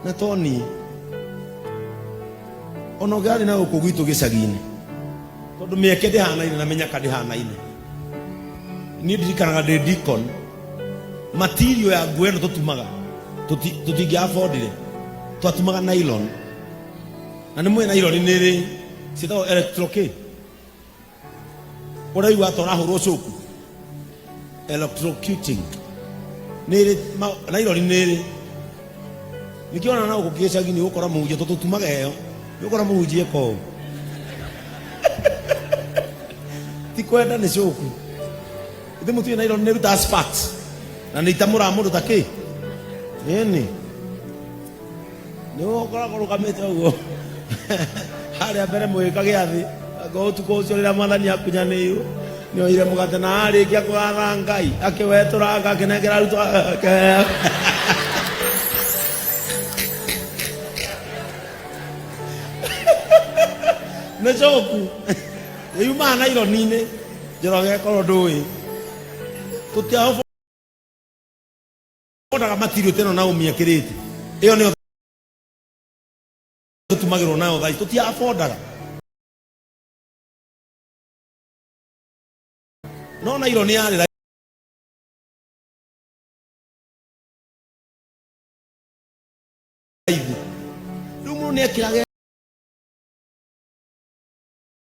na toni ono gari na uko gwitu gicagine tondu mieke ndihanaine na menyaka ndihanaine ni ndirikanaga ndi deacon material ya nguo ĩno tutingi affordire twatumaga nylon na nĩ mwĩ nylon nĩrĩ ciĩtagwo electroke ũraigua ta ũrahũrwo coku electrocuting nĩrĩ nylon nĩrĩ nikiona na ukugicagini ukora muhunjia tutumaga ĩyo ukora muhunjia ko ti kwenda nĩ coku ithe mutu nylon nĩruta sparks na nitamura mundu take nini no kora rukamete ugo hari abere mwika giathi go tuko cio rira mwathani akunyaniru ni oire mugate na ari kia kwara Ngai akiwetura akinengera ruto ne joku yuma na iro nine joroge koro ndui tutia odaga matirio teno na umia kirite iyo ni tutumagirwo nayo thai tutia affordaga no na iro ni yari raithi rumu ni ekirage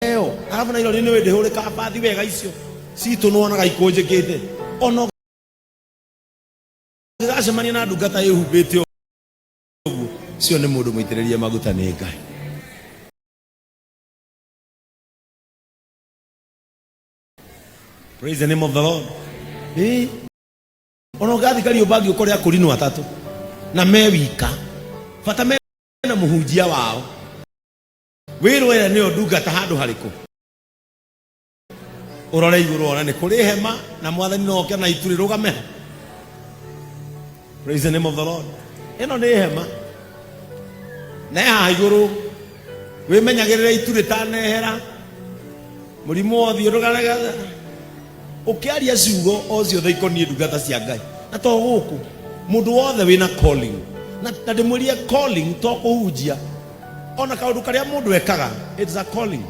eo arabu na iro ni wende hore ka bathi wega icio citu nuonaga ikunjikite ono acemania na ndungata ĩhumbĩte ũguo cio nĩ mũndũ mũitĩrĩrie maguta nĩ Ngai. Praise the name of the Lord. Ono gathikario bangi ũkore akũrinwo atatũ na me wika bata mena mũhunjia wao wĩrwo ĩrĩa nĩyo ndungata handũ harĩkũ ũrore igũrũ ona nĩ kũrĩ hema na mwathani no oke na itu rĩrũgame. Praise the name of the Lord. Eno ni hema na ya iguru we menyagirira itu ritanehera murimu othi urugaraga ukiaria ciugo ocio theikonie ndungata cia Ngai na to guku mundu wothe wina calling na ndimurie calling to kuhunjia ona kaundu karia mundu ekaga it's a calling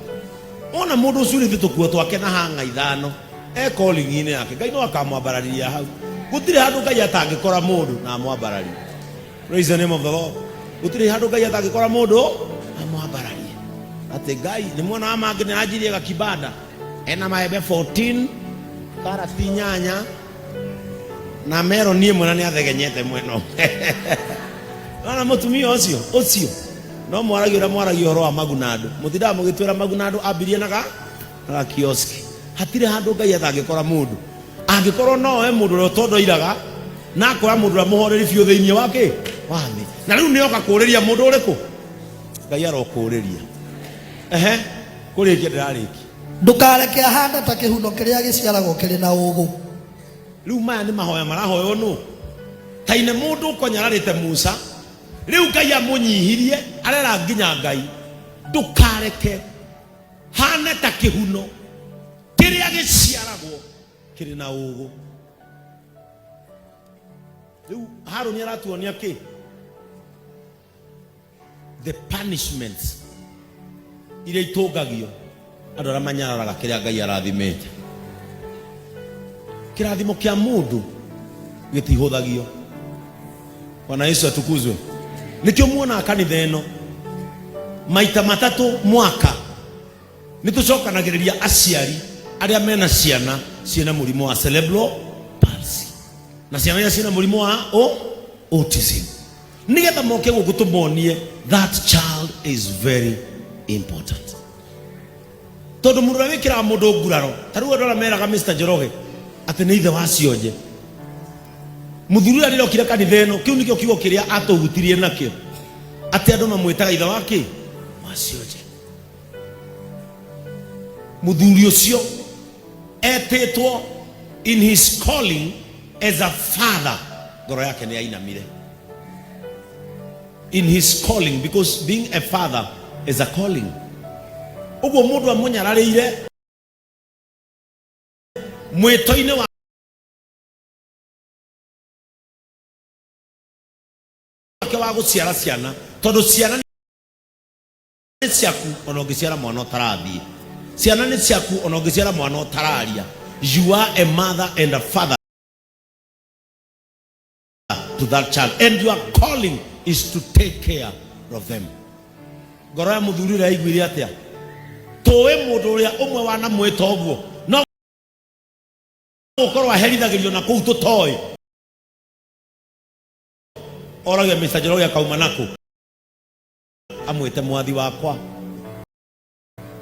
ona mundu ucio ni tukuo twake na hanga ithano calling ine yake Ngai no akamwambarariria hau gutire handu Ngai atangikora mundu na amwambararie. Praise the name of the Lord. Gutire handu Ngai atangikora mundu amwambararie ati Ngai ni mwana wa mangi ni ajirie gakibanda ena maembe 14 karati nyanya na mero nie mwana ni athegenyete mweno ana mutumia ucio no mwaragia horo wa magunado mutida mugitwira magunado ambirie na kioski hatire handu Ngai atangikora mundu angikorwo no mundu rotondo iraga na akora mundu amuhoreri biu theinie wake wani na riu nioka kuriria mundu uriku Ngai arokuriria kurikia ndirariki ndukareke ahanda ta kihuno kiria giciaragwo kiri na ugu riu maya ni mahoya marahoyo no taine mundu konyararite Musa riu Ngai amunyihirie arera nginya Ngai ndukareke hane ta kihuno kiria giciaragwo kiri na ugu riu Haruni aratuonia ki the punishments iria itungagio andu aria manyararaga kiria Ngai arathimite kirathimo kia mundu gitihũthagio. Bwana Yesu atukuzwe. Nikio muona kanitha ĩno maita matatu mwaka nitucokanagĩrĩria aciari aria mena ciana ciena murimo wa cerebral palsy na ciana iria ciena murimo wa autism nigetha moke gũkũ tũmonie that child is very important. Tondu mundu wikira mundu nguraro taru andũ meraga Mr. Njoroge ati ni ithe wa cionje muthuri arira okire kanitha ĩno kiu nikio kiugo kiria atũhutirie nakio ati andũ mamwĩtaga ithe wake wa cionje. Muthuri ucio etĩtwo in his calling as a father, ngoro yake ni ainamire in his calling, because being a father is a calling. Ugo mundu amunyararire mwitoine wa tuike wa guciara ciana tondu ciana ni ciaku ona ungiciara mwana utarathie ciana ni ciaku ona ungiciara mwana utararia. You are a mother and a father to that child, and your calling is to take care of them. Ngoro ya muthuri ria igwire atia tuwe mundu uria umwe wana mwita oguo no ukorwa herithagirio na kuu tutoi oragia Mr. Njoroge akauma nako amwite mwathi wakwa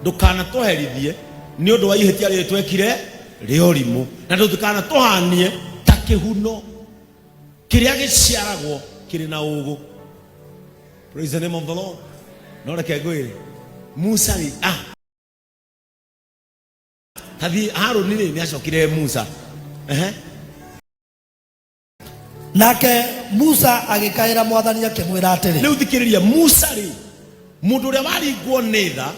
ndukana tuherithie ni undu wa ihitia riri twekire riorimu na ndukana tuhanie ta kihuno kiria giciaragwo kiri na ugu. Praise the name of the Lord. No reke ngwire Musa ni hathi Haruni ni acokire Musa nake Musa agikaira mwathani akimwira atiri riu thikiriria Musa ri mundu uria waringwo ni tha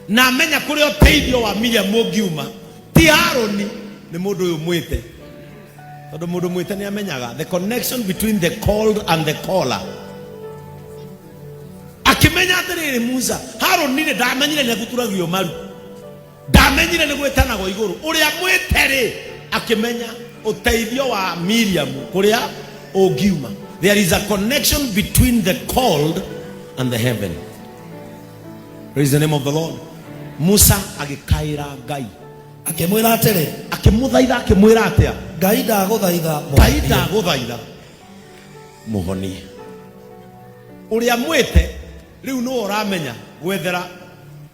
na amenya kuri uteithio wa Miriam mungiuma ti Haruni ni mundu uyu mwite tondu mundu mwite ni amenyaga the connection between the called and the caller. Akimenya atiriri Musa Haruni ni ndamenyire ni guturagio maru ndamenyire ni gwetanago iguru uria mwite ri akimenya uteithio wa Miriam kuria ungiuma. There is a connection between the called and the heaven. Praise the name of the Lord. Musa agikaira Ngai akimwira atiri akimuthaitha akimwira atia Ngai ndaguthaitha muhonie uria mwite riu no uramenya gwethera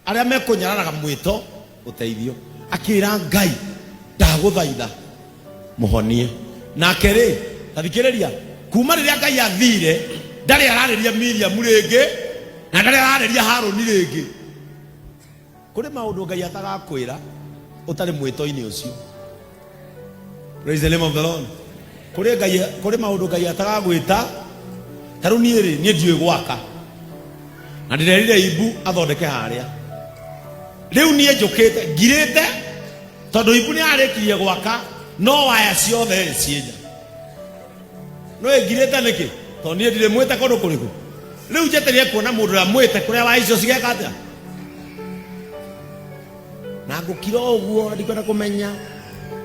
aria mekunyararaga mwito uteithio akira Ngai ndaguthaitha muhonie nake ri tathikiriria kuma riria Ngai athire ndari arariria Miriam ringi na ndari arariria Haruni ringi kuri maundu Ngai atagakwira utari mwito-ini ucio. Praise the name of the Lord. Kuri maundu Ngai atagagwita taru nie ri nie ndiwe gwaka na ndirerire ibu athondeke haria riu nie njukite ngirite tondu ibu ni arikirie gwaka no waya ciothe cienya no ngirite niki tondu nie ndire mwite kundu kuriku riu njeterie kuona mundu ra mwite kuria wa icio cigeka atia na ngukira uguo ndikwenda kumenya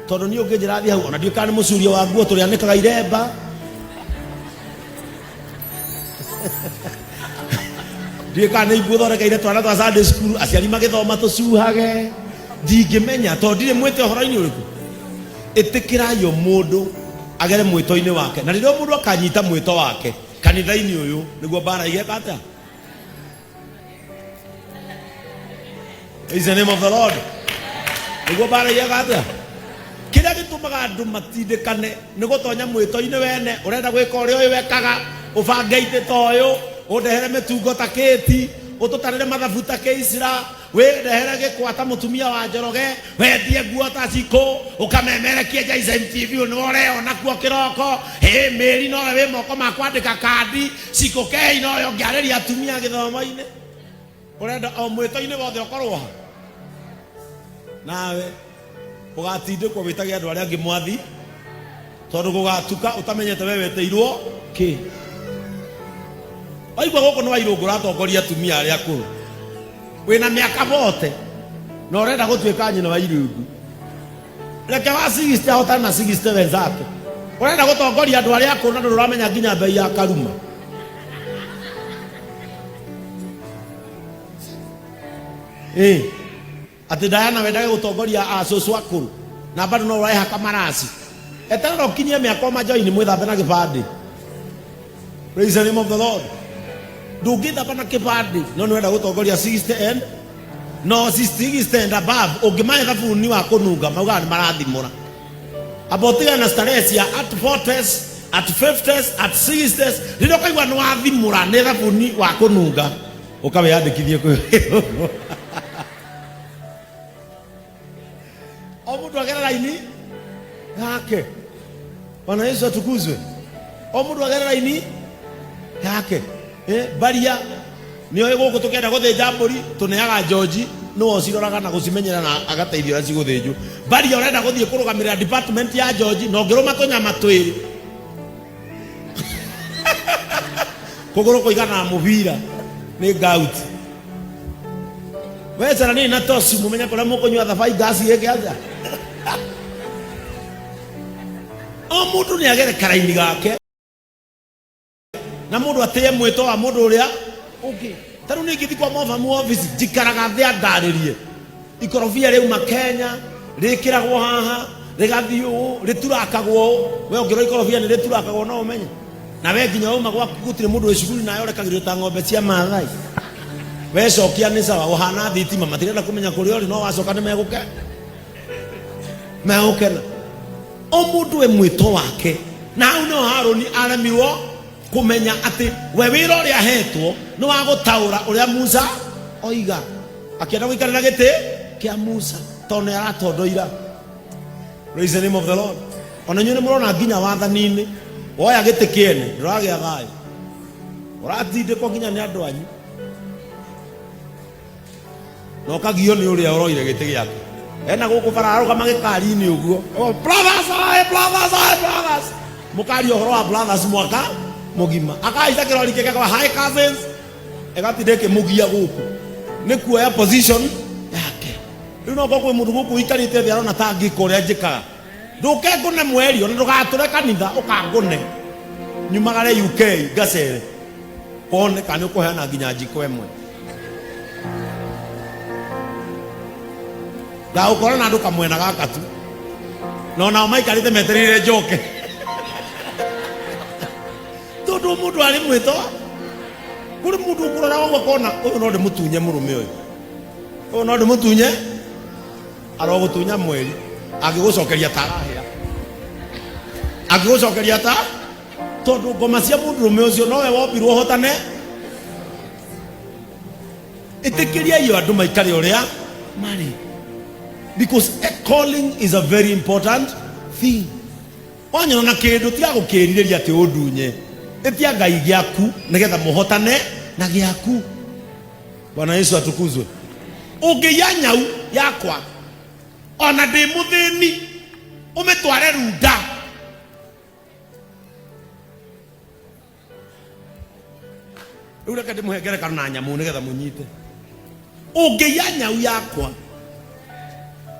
tondu ni unginjira thi hau ona ndiuka ni mucurio wa nguo turi anikaga iremba ndiuka ni ibu thondekeire twana twa Sunday school aciari magithoma tucuhage ndingimenya tondu ndire mwite horo-ini uriku. Itikirayo mundu agere mwito-ini wake na riria mundu akanyita mwito wake kanitha-ini uyu niguo bara igeka atia. Is the name of the Lord. Niguo bara igeka atia kiria gitumaga andu matindikane ni gutonya mwito-ini wene urenda gwika uria uyu wekaga ubangeite ta uyu undehere mitungo ta kiti ututarire mathabu ta Keisra windehere gikwata mutumia wa Njoroge wendie nguo ta ciko ukamemerekia Jaisen TV no ureona kuo kiroko meri no we moko makwandika kandi ciko kei no yo ngiariria atumia githomo-ini urenda o mwito-ini wothe ukorwo nawe ugatindikwo witagia andu aria angi mwathi tondu gugatuka utamenyete we weteirwo ki aigwa goko no wairungu ratongoria atumia aria akuru wina miaka bote no urenda gutuika nyina wa irungu reke wa 60 hota na 60 wenzake urenda gutongoria andu aria akuru na nduramenya nginya bei ya karuma ati Diana wendage gutongoria acucu akuru na bado no ureha kamarasi etero kinyie miaka majoini mwithambe na gibandi. Praise the name of the Lord. Ndungithamba na kibandi no ni wenda gutongoria 60 and no 60 and above ungimaye thabuni wa kununga mauga ni marathimura abotiga na stares ya at 40s at 50s at 60s ririo kaigwa ni wathimura ni thabuni wa kununga ukawe andikithie kwe o mundu agerera ini yake. Bwana Yesu atukuzwe. O mundu agerera ini yake baria niyo guku tukenda guthinja mburi tuneaga George no ociroraga na gucimenyera na agateithio aci guthinjwo baria urenda guthie kurugamirira department ya George no ngiruma tunyama twiri kuguru kuigana mubira ni gout wetara ni na tosi mumenya kora mukunywa thabai gas yeke aja o mundu ni agere karaini gake na mundu ateye mwito wa mundu uria ungi taru ni ngithi kwa mofa mu office jikaraga thi andaririe ikorofia riu makenya rikiragwo haha rigathiu riturakagwo we ongiro ikorofia ni riturakagwo no umenye na we nginya uma gwa gutire mundu we cukuru nayo rekagirio ta ng'ombe cia mathai we cokia ni sawa uhana thitima matirenda kumenya kuri ori no wacoka ni megukena o mundu we mwito wake na au no Haruni aramirwo kumenya ati we wira uria hetwo ni wa gutaura uria Musa oiga akienda guikarira giti kia Musa tone aratondoira. Praise the name of the Lord. Ona nyune murona nginya wathani-ini oya giti kiene nduragia thayo uratinde ko nginya ni andu anyu no kagio ni uria uroire giti giake ena guku bararuga magikari-ini uguo brothers mukari ohoro wa brothers mwaka mugima akaita kirori keke kwa high cousins egatindeke mugia guku ni kuoya position yake riu no kokwe mundu guku ikarite thi arona ta ngiko ria njikaga nduke ngune mweri ona ndugature kanitha ukangune nyumagare UK ngacere one kana ukuheana nginya njiko emwe da ukora na nduka mwena gaka tu no na maikarite meterire njoke tondu mundu ari mwito kuri mundu ukurora wagwa kona uyu no ndimutunye murume uyu no ndimutunye arogutunya mweri agigucokeria tarahira agigucokeria ta tondu ngoma cia mundurume ucio nowe wombirwo hotane itikiria iyo andu maikare uria mari because a calling is a very important thing. Wanyona na kindu tiga gukiririria ati undunye itia ngai giaku nigetha muhotane na giaku. Bwana Yesu atukuzwe. Ungiya nyau yakwa ona ndi muthini umitware runda ureka ndi muhengere kana nyamu nigetha munyite. Ungiya nyau yakwa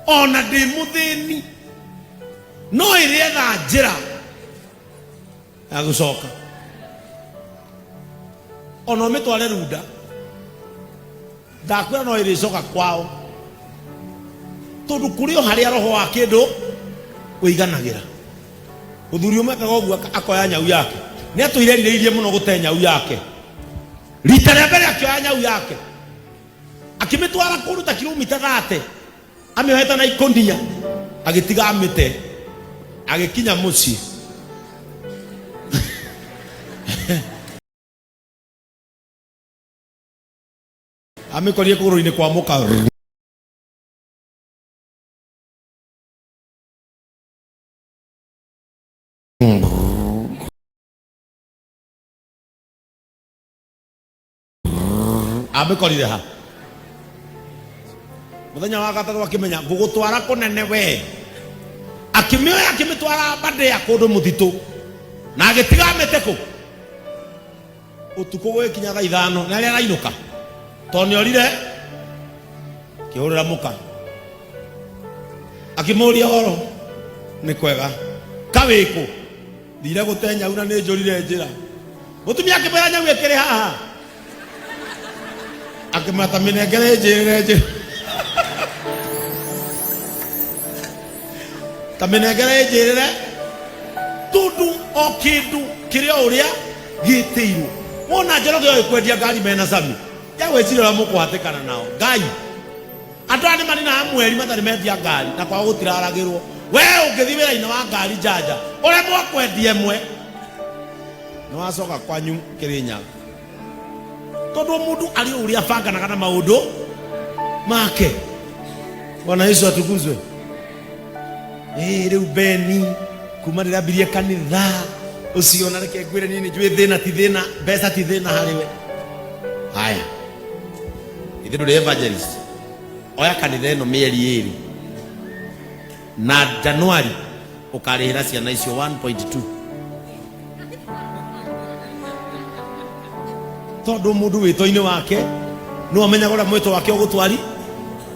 ona ndi muthini no irietha njira ya gucoka ona umitware runda ndakwira no iricoka kwao tondu kuri o haria roho wa kindu uiganagira. Uthuri umekaga uguo akoya nyau yake ni atuirerireirie muno gute nyau yake rita ria mbere akioya nyau yake akimitwara kuruta kilomita 30 ameheta na ikonia agitiga amite agikinya muci amikorie kuguru-ini kwa muka amekorire ha muthenya wa gatatu akimenya ngugutwara kunene we akimioya akimitwara bade ya kundu muthitu na agitiga ameteko utuko we kinyaga 5 na ria rainuka toni orire kiurira muka akimuria horo ni kwega kawiku thire gutenya una ni njurire njira mutumia akimenya nyau ekere haha akimata minengere njirire tamenegere njirire tundu o kindu kiria uria gitiirwo wona Njoroge yo ikwendia ngari mena sami yawecirira mukwatikana nao ngai andu ani mani na mweri matari mendia ngari na kwa gutiraragirwo we ungithi wira-ini wa ngari jaja ure mwakwendia mwe ni wacoka kwanyu Kirinyaga tondu mundu ari uria banganaga na maundu make. Bwana Yesu atukuzwe. Riu Beni kuma rira mbirie kanitha ucio na reke ngwire nini njui thina ti thina mbeca ti thina hariwe haya ithe nduri evangelist oya kanitha ino mieri iri na Januari ukarihira ciana icio 1.2 tondu mundu witoini wake no amenya gora mwito wake ugutwari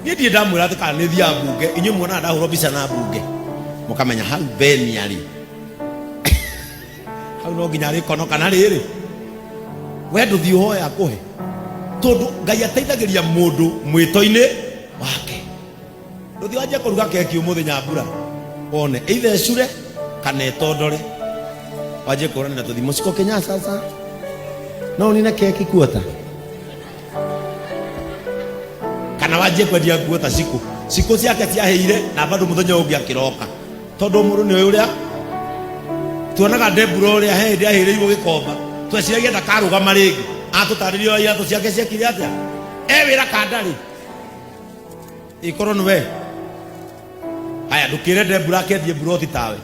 ni ndie ndamwira ati kana ni thia mbunge inyu muona ndahurwo bica na mbunge mukamenya hau beni ari hau no nginya ri kono kana riri we nduthi uhoya kuhe tondu Ngai ateithagiria mundu mwito-ini wake nduthi wanje kuruga keki umuthi Nyambura one either cure kana etondore wanje kurana na tuthi muciko Kenya sasa no nina keki kuota kana wanje kwendia kuota siku ciake ciaheire na bado muthenya ungi akiroka tondu muru ni uria tuonaga Debura uria hindi ahireirwo gikomba tweciragia ndakarugama ringi atutaririo ya tu ciake ciakire atia wira kandari ikorwo niwe aya ndukire Debura kendie buroti tawe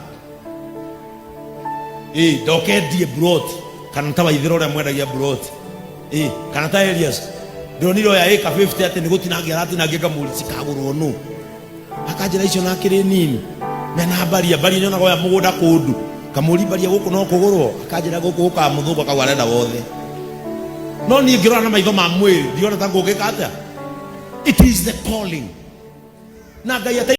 ndokendie buroti kana ta waithira uria mwendagia buroti kana ta Elias ndoniro ya eka 50 ati nigutinangia ratinangia ngamuri cikagurwo nu akanjira icio na kiri nini mena bari nyona goya mugunda kundu kamuri baria guku no kugurwo akanjira guku ka muthungu akauga arenda wothe no ni ngirona na maitho ma mwiri ndiona ta ngungika atia it is the calling na Ngai